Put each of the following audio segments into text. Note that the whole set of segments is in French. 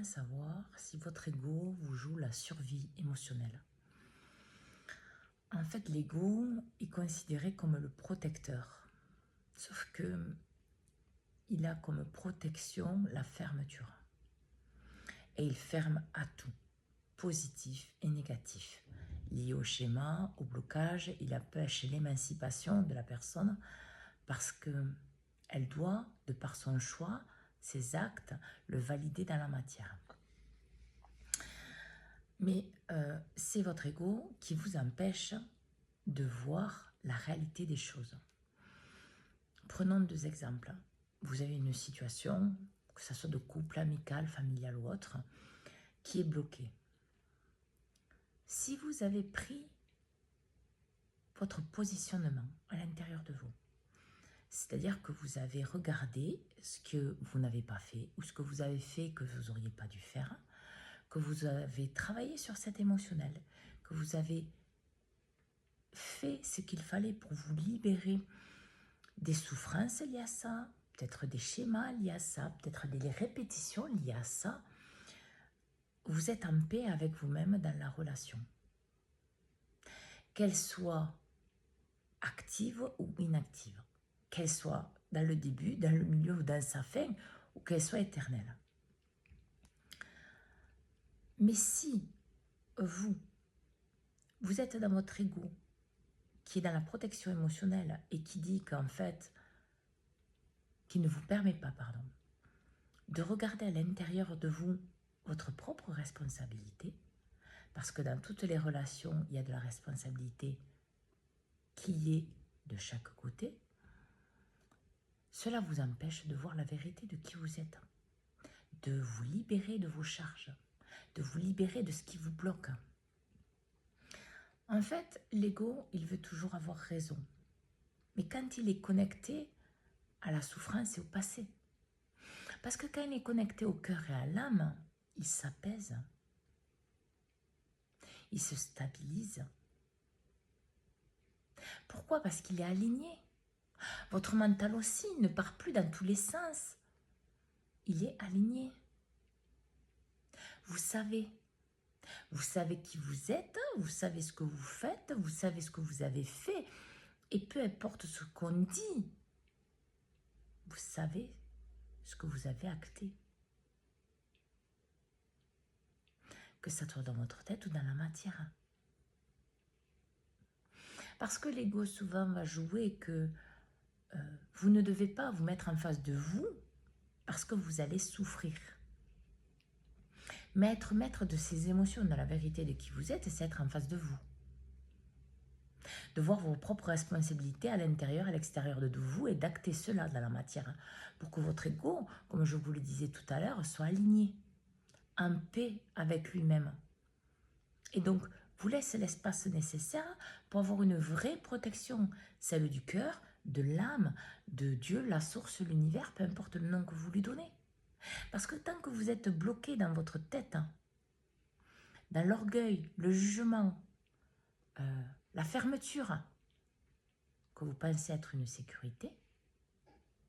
Comment savoir si votre ego vous joue la survie émotionnelle? En fait, l'ego est considéré comme le protecteur. Sauf que il a comme protection la fermeture. Et il ferme à tout, positif et négatif. Lié au schéma, au blocage, il empêche l'émancipation de la personne parce qu'elle doit, de par son choix, ses actes, le valider dans la matière. Mais c'est votre ego qui vous empêche de voir la réalité des choses. Prenons 2 exemples. Vous avez une situation, que ce soit de couple, amical, familial ou autre, qui est bloquée. Si vous avez pris votre positionnement à l'intérieur de vous, c'est-à-dire que vous avez regardé ce que vous n'avez pas fait ou ce que vous avez fait que vous n'auriez pas dû faire, que vous avez travaillé sur cet émotionnel, que vous avez fait ce qu'il fallait pour vous libérer des souffrances liées à ça, peut-être des schémas liés à ça, peut-être des répétitions liées à ça, vous êtes en paix avec vous-même dans la relation. Qu'elle soit active ou inactive, qu'elle soit dans le début, dans le milieu ou dans sa fin, ou qu'elle soit éternelle. Mais si vous êtes dans votre ego, qui est dans la protection émotionnelle et qui dit qu'en fait, qui ne vous permet pas, de regarder à l'intérieur de vous votre propre responsabilité, parce que dans toutes les relations, il y a de la responsabilité qui est de chaque côté, cela vous empêche de voir la vérité de qui vous êtes, de vous libérer de vos charges, de vous libérer de ce qui vous bloque. En fait, l'ego, il veut toujours avoir raison. Mais quand il est connecté à la souffrance et au passé. Parce que quand il est connecté au cœur et à l'âme, il s'apaise. Il se stabilise. Pourquoi? Parce qu'il est aligné. Votre mental aussi ne part plus dans tous les sens. Il est aligné. Vous savez qui vous êtes, vous savez ce que vous faites, vous savez ce que vous avez fait. Et peu importe ce qu'on dit, vous savez ce que vous avez acté. Que ça soit dans votre tête ou dans la matière. Parce que l'ego souvent va jouer que vous ne devez pas vous mettre en face de vous parce que vous allez souffrir. Mais être maître de ses émotions, dans la vérité de qui vous êtes, c'est être en face de vous. De voir vos propres responsabilités à l'intérieur et à l'extérieur de vous et d'acter cela dans la matière pour que votre ego, comme je vous le disais tout à l'heure, soit aligné, en paix avec lui-même. Et donc, vous laissez l'espace nécessaire pour avoir une vraie protection, celle du cœur, de l'âme, de Dieu, la source, l'univers, peu importe le nom que vous lui donnez. Parce que tant que vous êtes bloqué dans votre tête, dans l'orgueil, le jugement, la fermeture, que vous pensez être une sécurité,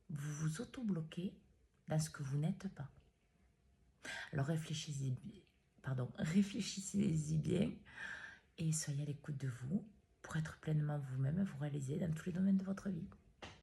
vous vous auto-bloquez dans ce que vous n'êtes pas. Alors réfléchissez-y bien et soyez à l'écoute de vous pour être pleinement vous-même et vous réaliser dans tous les domaines de votre vie.